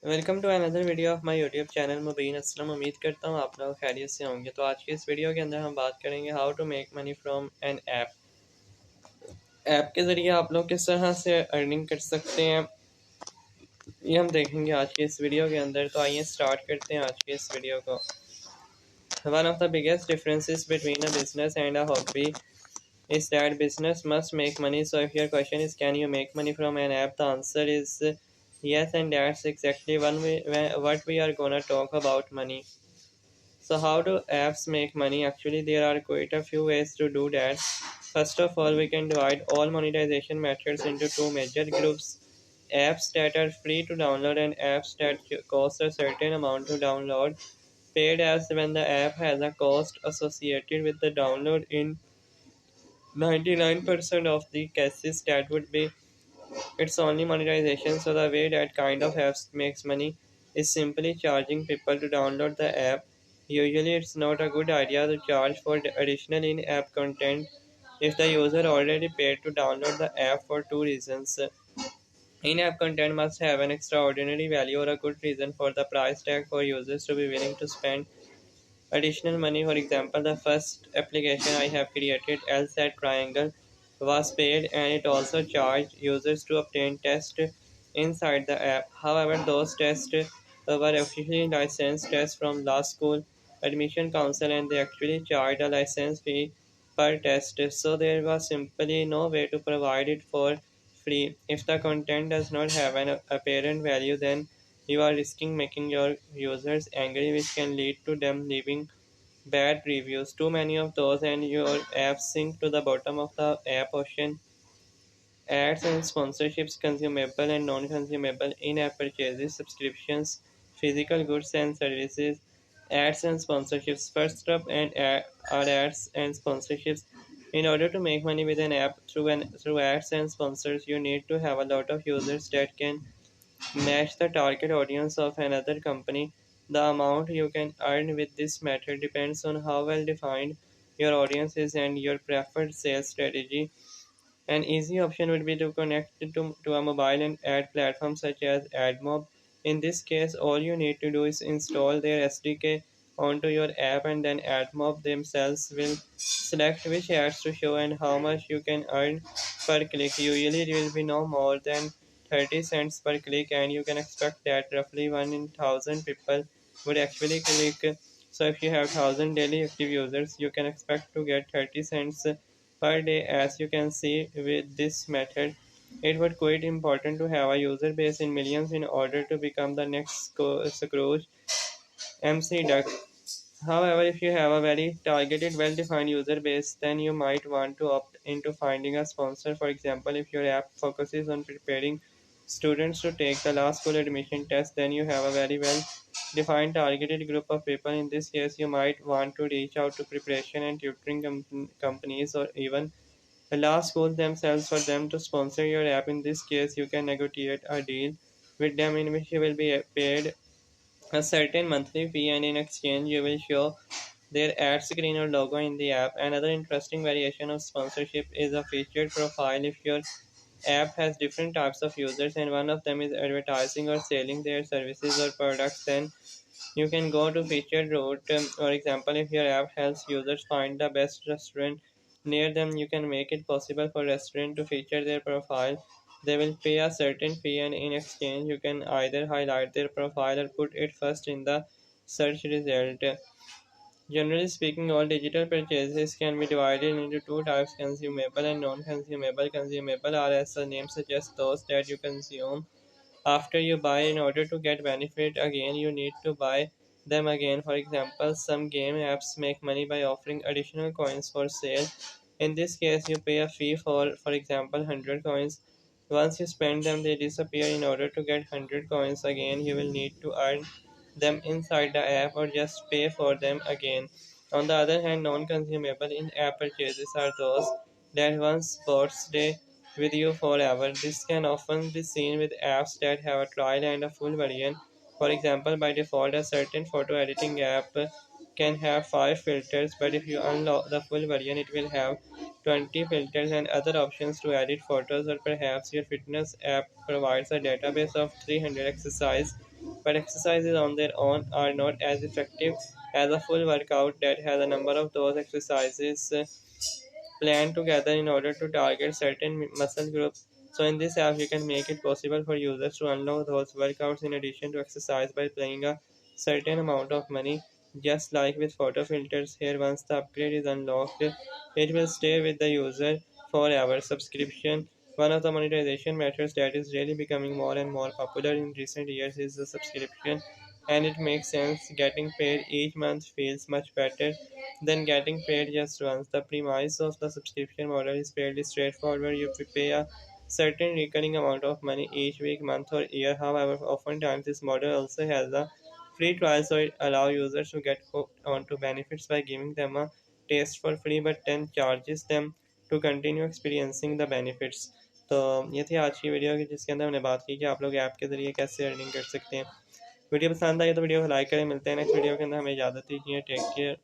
Welcome to another video of my YouTube channel Mubeen Aslam. उम्मीद करता हूँ आप लोग खैरियत से होंगे। तो आज की इस वीडियो के अंदर हम बात करेंगे how to make money from an app के ज़रिए आप लोग किस तरह से अर्निंग कर सकते हैं, ये हम देखेंगे आज की इस वीडियो के अंदर। तो आइए स्टार्ट करते हैं आज की इस वीडियो को। One of the biggest differences between a business and a hobby is that business must make money. So if your question is can you make money from an app, the answer is yes, and that's exactly what we are gonna talk about money. So how do apps make money? Actually, there are quite a few ways to do that. First of all, we can divide all monetization methods into two major groups. Apps that are free to download and apps that cost a certain amount to download. Paid apps when the app has a cost associated with the download. In 99% of the cases that would be its only monetization. So the way that kind of apps makes money is simply charging people to download the app. Usually it's not a good idea to charge for the additional in-app content if the user already paid to download the app for two reasons. In-app content must have an extraordinary value or a good reason for the price tag for users to be willing to spend additional money. For example, the first application I have created, LSAT Triangle, was paid and it also charged users to obtain tests inside the app. However, those tests were officially licensed tests from law school admission council and they actually charged a license fee per test. So there was simply no way to provide it for free. If the content does not have an apparent value, then you are risking making your users angry, which can lead to them leaving bad reviews. Too many of those, and your app sink to the bottom of the app ocean. Ads and sponsorships, consumable and non consumable, in app purchases, subscriptions, physical goods and services. Ads and sponsorships. First up are ads and sponsorships. In order to make money with an app through ads and sponsors, you need to have a lot of users that can match the target audience of another company. The amount you can earn with this method depends on how well defined your audience is and your preferred sales strategy. An easy option would be to connect it to a mobile and ad platform such as AdMob. In this case, all you need to do is install their SDK onto your app and then AdMob themselves will select which ads to show and how much you can earn per click. Usually it will be no more than 30 cents per click and you can expect that roughly 1 in 1000 people would actually click. So if you have 1000 daily active users, you can expect to get 30 cents per day. As you can see with this method, it would quite important to have a user base in millions in order to become the next Scrooge McDuck. However, if you have a very targeted, well-defined user base, then you might want to opt into finding a sponsor. For example, if your app focuses on preparing students to take the last school admission test, then you have a very well-defined targeted group of people. In this case, you might want to reach out to preparation and tutoring companies or even the last schools themselves for them to sponsor your app. In this case, you can negotiate a deal with them in which you will be paid a certain monthly fee, and in exchange you will show their ad screen or logo in the app. Another interesting variation of sponsorship is a featured profile. If your app has different types of users and one of them is advertising or selling their services or products, then you can go to featured route. For example, if your app helps users find the best restaurant near them, you can make it possible for restaurant to feature their profile. They will pay a certain fee, and in exchange, you can either highlight their profile or put it first in the search result. Generally speaking, all digital purchases can be divided into two types: consumable and non-consumable. Consumable are, as the name suggests, those that you consume after you buy. In order to get benefit again, you need to buy them again. For example, some game apps make money by offering additional coins for sale. In this case, you pay a fee for example, 100 coins. Once you spend them, they disappear. In order to get 100 coins again, you will need to earn them inside the app or just pay for them again. On the other hand, non-consumable in-app purchases are those that once stay with you forever. This can often be seen with apps that have a trial and a full version. For example, by default, a certain photo editing app can have 5 filters, but if you unlock the full version, it will have 20 filters and other options to edit photos. Or perhaps your fitness app provides a database of 300 exercise but exercises on their own are not as effective as a full workout that has a number of those exercises planned together in order to target certain muscle groups. So in this app, you can make it possible for users to unlock those workouts in addition to exercise by paying a certain amount of money. Just like with photo filters here, once the upgrade is unlocked, it will stay with the user forever. Subscription. One of the monetization methods that is really becoming more and more popular in recent years is the subscription, and it makes sense. Getting paid each month feels much better than getting paid just once. The premise of the subscription model is fairly straightforward. You pay a certain recurring amount of money each week, month, or year. However, oftentimes this model also has a free trial, so it allows users to get hooked onto benefits by giving them a taste for free, but then charges them to continue experiencing the benefits. तो ये थी आज की video की जिसके अंदर हमने बात की कि आप लोग ऐप के ज़रिए कैसे अर्निंग कर सकते हैं। वीडियो पसंद आई तो वीडियो को लाइक करें। मिलते हैं नेक्स्ट वीडियो के अंदर। हमें इजाज़त दीजिए। Take care.